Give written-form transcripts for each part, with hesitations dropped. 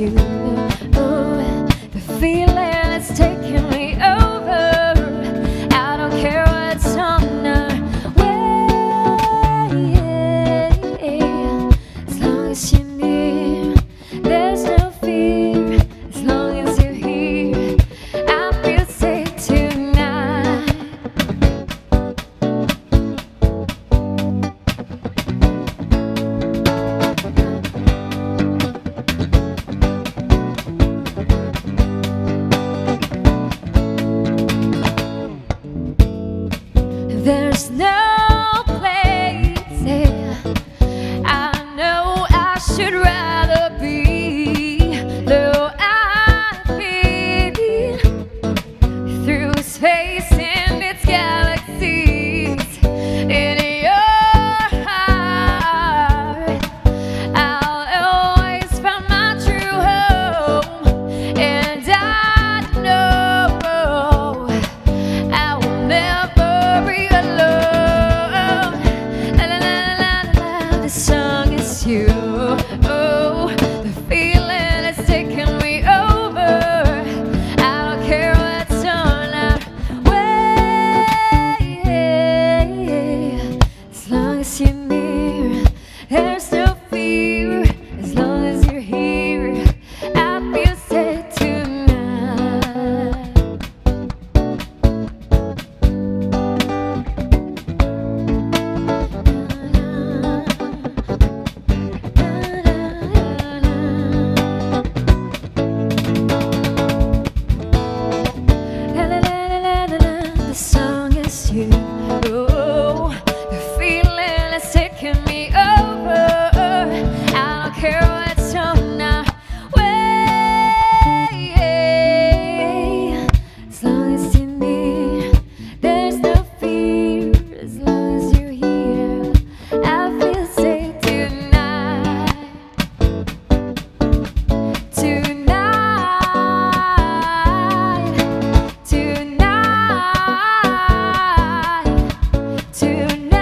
you. Oh, the feeling is taking me over. I don't care what's on our way. As long as you're near, there's no fear. As long as you're here, I feel safe tonight. There's no place I know I should rather be. Though I've been through space and its galaxies, in your heart I'll always find my true home. And I know I will never be alone. La la la la la, the song is you. Oh, the feeling is taking me over. I don't care what's on our way. As long as you're near, there's no fear. As long as you're here, I feel safe tonight. La la la la la la la, the song is you. Oh, the feeling is taking me over. I don't care what's on our way. As long as you're near, there's no fear. As long as you're here, I feel safe tonight. Tonight, tonight, tonight.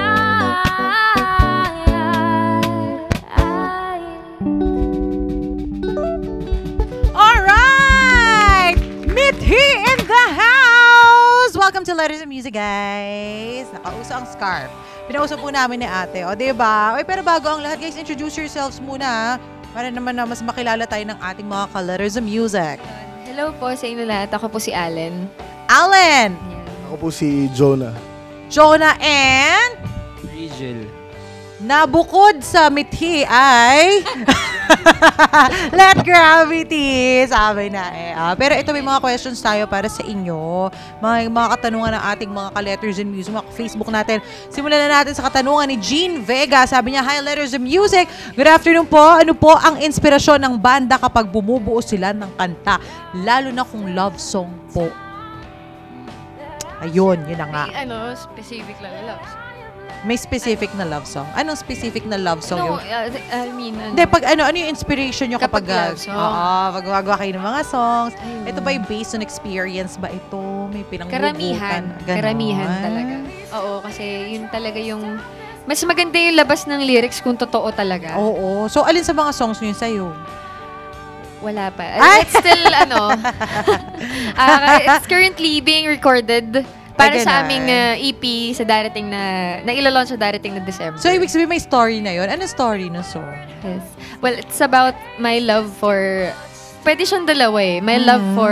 Alright! Mithi in the house! Welcome to Letters and Music, guys. Nakauso ang scarf. Pinauso po namin ni ate. O, diba? Oy, pero bago ang lahat, guys, introduce yourselves muna. Para naman na mas makilala tayo ng ating mga ka-Letters and Music. Hello po sa inyo lahat. Ako po si Allen. Allen! Ako po si Jonah. Jonah and... Rigel. Nabukod sa mithi ay Let Gravity, sabi na eh. Pero ito may mga questions tayo para sa inyo. Mga katanungan ng ating mga ka-Letters and Music, mga Facebook natin. Simulan na natin sa katanungan ni Jean Vega. Sabi niya, hi Letters and Music. Good afternoon po. Ano po ang inspirasyon ng banda kapag bumubuo sila ng kanta? Lalo na kung love song po. Ayun, yun na nga. May specific lang love. May specific na love song. Anong specific na love song No, yun? I mean, Hindi, pag ano yung inspiration nyo kapag love song. pag gumagawa kayo ng mga songs. Ayun. Ito ba yung based on experience ba ito? May pinanggugutan? Karamihan. Ganon. Karamihan talaga. Oo, kasi yun talaga yung... Mas maganda yung labas ng lyrics kung totoo talaga. Oo. So, alin sa mga songs nyo yun sa'yo? Wala pa. Ay! It's still, it's currently being recorded para sa aming EP sa darating na ilo-launch sa darating na December. So, ibig sabihin may story na yun? Ano story ng song? Yes. Well, it's about my love for... Pwede siyang dalawa eh. My love for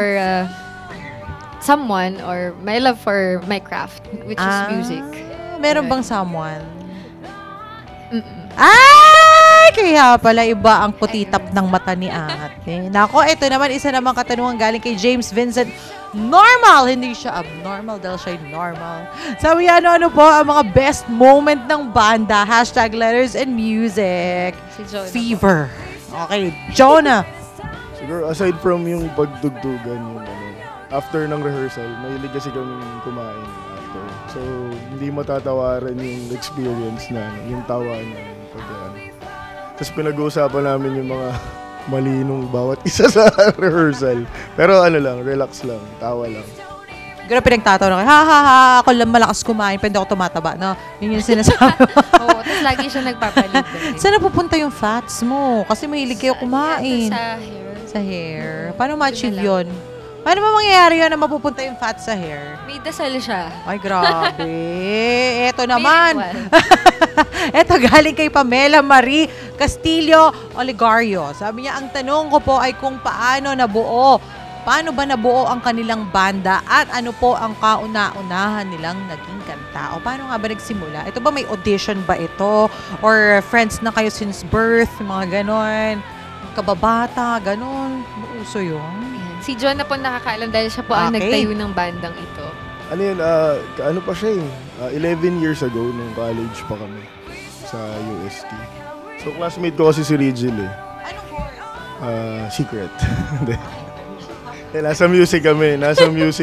someone or my love for my craft, which is music. Meron bang someone? Ay! Kaya pala iba ang kutitap ng mata ni ate. Nako, ito naman, isa namang katanungan galing kay James Vincent. Normal! Hindi siya abnormal dahil siya normal. Sabi ano po ang mga best moment ng banda? Hashtag Letters and Music. Si Jonah. Fever. Okay, Jonah. Siguro aside from yung pagdugdugan, yung after ng rehearsal, mahilig kasi kami kumain after. So, hindi matatawaran yung experience na yung tawa niya. Tapos pinag-uusapan namin yung mga mali nung bawat isa sa rehearsal. Pero relax lang, tawa lang. Gano'n pinagtatawa na kayo, ha, ako lang malakas kumain, pwede ako tumataba. No? Yun yung sinasabi mo. Oo, tapos lagi siya nagpapalit. Saan na pupunta yung fats mo? Kasi mahilig kayo kumain. Sa hair. Sa sa hair. Paano ma-achieve yun? Paano ba mangyayari yun na mapupunta yung fat sa hair? May dasal siya. Ay, grabe. Eto naman. May Eto galing kay Pamela Marie Castillo Oligario. Sabi niya, ang tanong ko po ay kung paano ba nabuo ang kanilang banda at ano po ang kauna-unahan nilang naging kanta? O paano nga ba nagsimula? Ito ba may audition ba ito? Or friends na kayo since birth? Mga ganon. Kababata, ganon. Uso yun. Si John na po nakakaalam dahil siya po ang nagtayo ng bandang ito. Ano yun, ano pa siya 11 years ago, nung college pa kami sa UST. So, classmate ko kasi si Rigel Anong course? Secret. Nasa music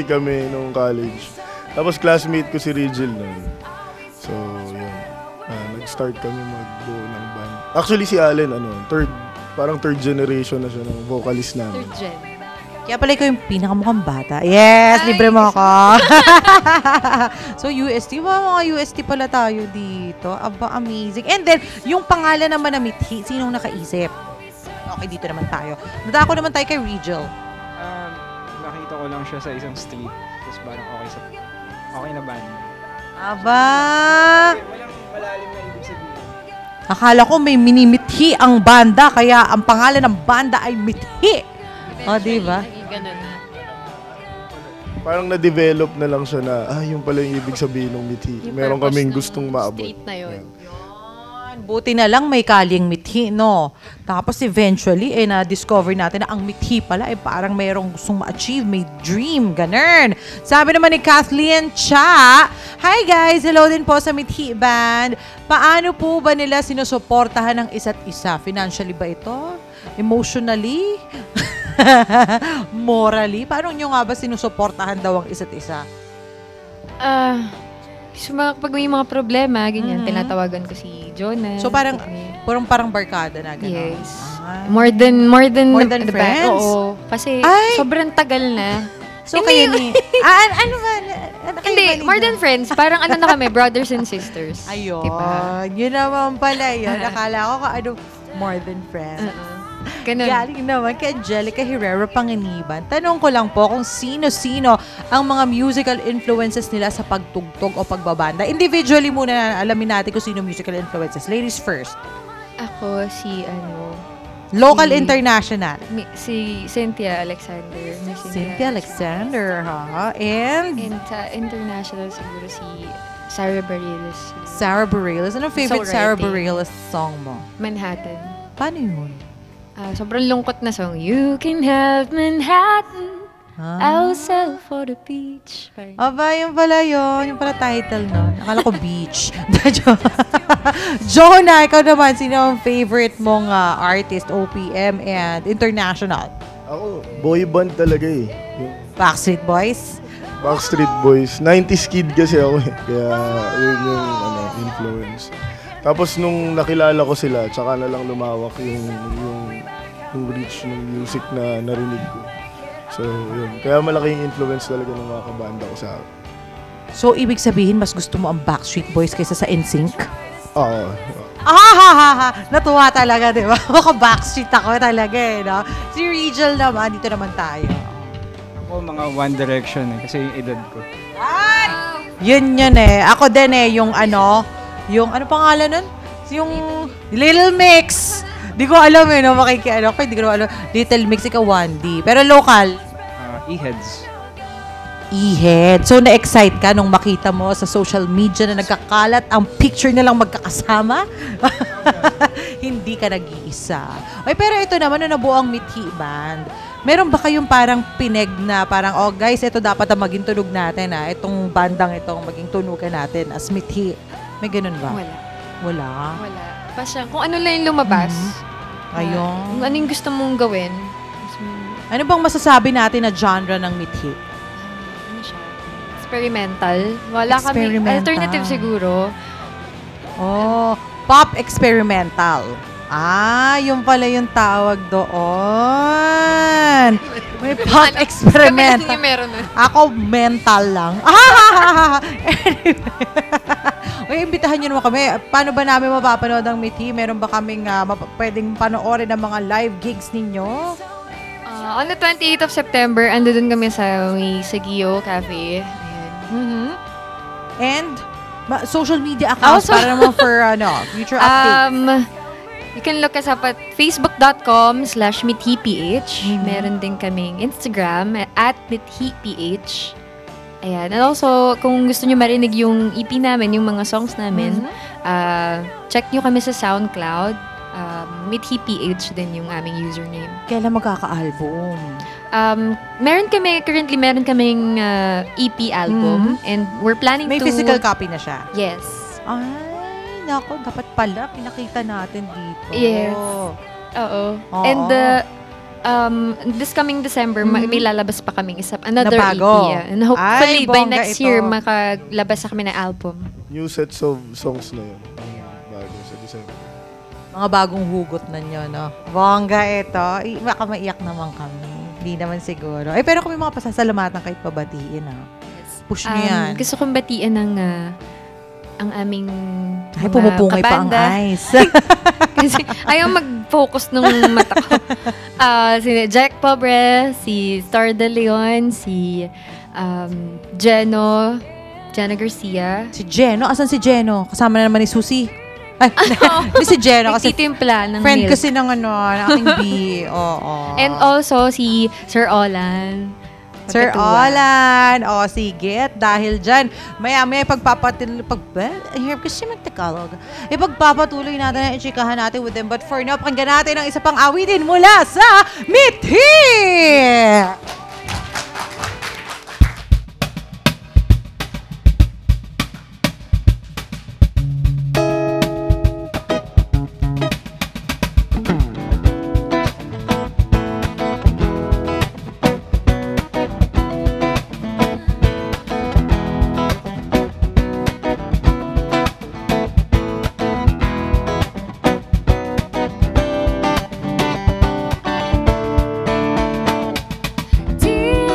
kami nung college. Tapos classmate ko si Rigel nun. So, yun. Nag-start kami mag-go ng band. Actually, si Allen, parang third generation na siya ng vocalist namin. Third gen. Kaya pala ikaw yung pinakamukhang bata. Yes, libre mo ako. So, UST. Mga UST pala tayo dito. Aba, amazing. And then, yung pangalan naman na Mithi, sinong nakaisip? Okay, dito naman tayo. Nadako naman tayo kay Rigel. Nakita ko lang siya sa isang street. Tapos parang okay na band. Aba! Walang malalim na ibig sabihin. Akala ko may mini-Mithi ang banda, kaya ang pangalan ng banda ay Mithi. O, diba? Ganun na. Parang na-develop na lang siya na, yung pala yung ibig sabihin ng Mithi. Yung Meron purpose kaming ng gustong maabot. street na yun. Buti na lang may kaling Mithi, no? Tapos eventually, na-discover natin na ang Mithi pala ay parang mayroong gustong ma-achieve, may dream, ganun. Sabi naman ni Kathleen Cha, hi guys, hello din po sa Mithi Band. Paano po ba nila sinusuportahan ng isa't isa? Financially ba ito? Emotionally? Morally? Paano nyo nga ba sinusuportahan daw ang isa't isa? Pag may mga problema, ganyan, tinatawagan ko si Jonah. So parang barkada na gano'n. Yes. More than the friends? band. Oo. Kasi sobrang tagal na. So kayo ni... ano ba? Hindi, more than friends. Parang ano na kami, brothers and sisters. Ayun. Diba? Yun naman pala yun. Nakala ko more than friends. Ganun. Galing naman kay Angelica Herrera Panganiban. Tanong ko lang po kung sino-sino ang mga musical influences nila sa pagtugtog o pagbabanda. Individually muna alamin natin kung sino musical influences. Ladies first. Ako Local, international. Si Cynthia Alexander. Cynthia Alexander, ha? And International siguro si Sarah Bareilles. Sarah Bareilles. Anong favorite Sarah Bareilles song mo? Manhattan. Paano yun? Sobrang lungkot na song. You can have Manhattan. I'll sell for the beach. Aba, yun pala yun. Yung pala title nun. Akala ko beach. Jonah, ikaw naman, sino ang favorite mong artist, OPM and international? Ako, boy band talaga Yung Backstreet Boys? Backstreet Boys. 90s kid kasi ako Kaya yun yung influence. Tapos nung nakilala ko sila, tsaka na lang lumawak yung reach ng music na narinig ko. So, yun. Kaya malaki yung influence talaga ng mga kabanda ko sa akin. So, ibig sabihin, mas gusto mo ang Backstreet Boys kaysa sa NSYNC? Oo. Natuwa talaga, di ba? Maka-Backstreet ako talaga, no? Si Rigel naman, dito naman tayo. Ako mga One Direction kasi yung edad ko. Ay! Yun Ako din yung ano pangalan nun? Yung Little Mix. Di ko alam no, di ko alam. Little Mix, ikaw 1D. Pero local? E-Heads. E-Head. So, na-excite ka nung makita mo sa social media na nagkakalat ang picture nilang magkakasama? Hindi ka nag-iisa. Ay, pero ito naman, nabuo ang Mithi Band. Meron ba kayong parang pineg na parang, guys, ito dapat ang maging tunog natin, Itong bandang itong maging tunugan natin as Mithi. May ganun ba? Wala. Basta kung ano lang yung lumabas. Ayun. Kung ano yung gusto mong gawin. Ano bang masasabi natin na genre ng Mithi? Ano siya? Experimental. Wala kami. Alternative siguro. Pop experimental. Yung pala yung tawag doon. May pop experimental. Kami meron na. Ako, mental lang. Anyway. Imbitahan nyo naman kami. Paano ba namin mapapanood ang Mithi? Meron ba kaming pwedeng panoorin ng mga live gigs ninyo? On the 28th of September, ando dun kami sa may Sagio Cafe. Ayun. And, social media accounts Also- para naman for future updates. You can look us up at facebook.com/mithiph. Mhm. Meron din kaming Instagram at mithiph. Ayan. And also, kung gusto nyo marinig yung EP namin, yung mga songs namin, check nyo kami sa SoundCloud. mithiph din yung aming username. Kailan magkaka-album? Currently meron kaming EP album and we're planning May to... physical copy na siya. Yes. Ay, nako, dapat pala pinakita natin dito. Yes. Oo. And this coming December, may lalabas pa kaming another Na bago. EP. And hopefully, Ay, by bongga next ito. year, makalabas na kami ng album. New sets of songs na yun. Bago sa December. Mga bagong hugot na nyo, no? Bongga ito. Baka maiyak naman kami. Hindi naman siguro. Pero kung may mga pasasalamatan kahit pabatiin, push nyo yan. Gusto kong batiin ng ang aming Ay, mga pumupungay pa ang kabanda. eyes. Kasi ayaw mag-focus nung mata ko. Si Jack Pobre, si Star De Leon, si Jeno Garcia. Si Jeno? Asan si Jeno? Kasama na naman ni Susie. Ay, hindi si Jeno kasi Nagtitimpla ng friend milk. kasi ng ng aking B. Oo. And also si Sir Olan. Sir Magkatuwa. Olan. O, sige. Dahil dyan, maya-maya hirap kasi mag-Tagalog. Ipagpapatuloy natin ang ichikahan natin with them. But for now, pakinggan natin ang isa pang awitin mula sa Mithi!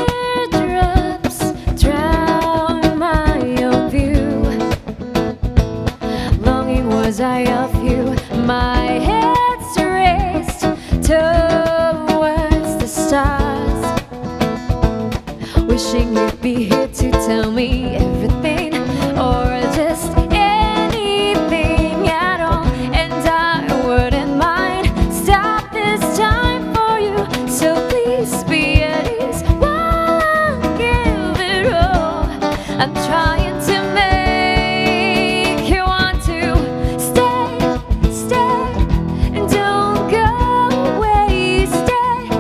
Teardrops drown my own view. Longing was I of you. My head's raised towards the stars, wishing you'd be here to tell me everything, or just anything at all, and I wouldn't mind. Stop this time for you, so please be at ease while I give it all. I'm trying to make you want to stay, and don't go away. Stay,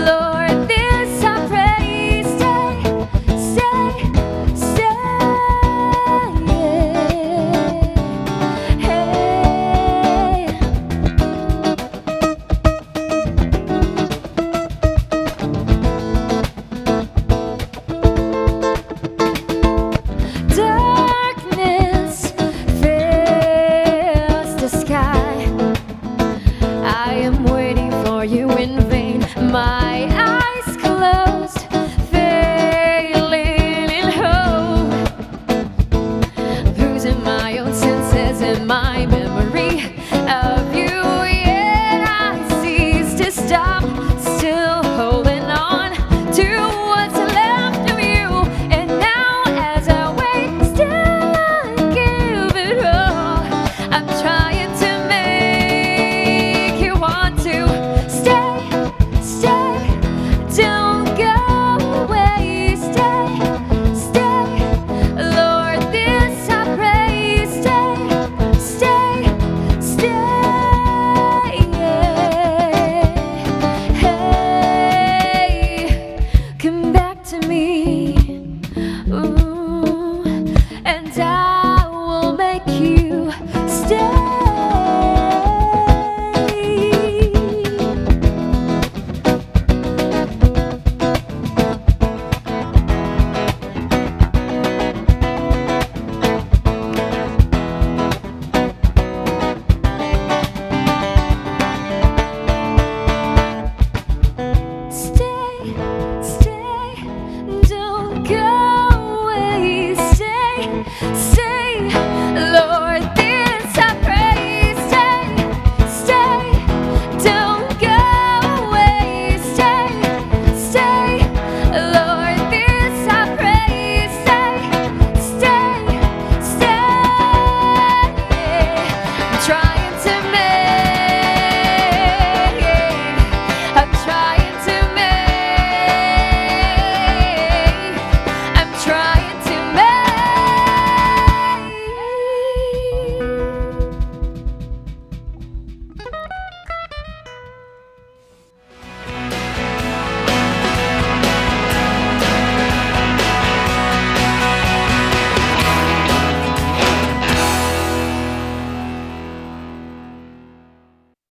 Lord, this I pray. Stay, hey. Darkness fills the sky. I am waiting for you in vain. My eyes closed.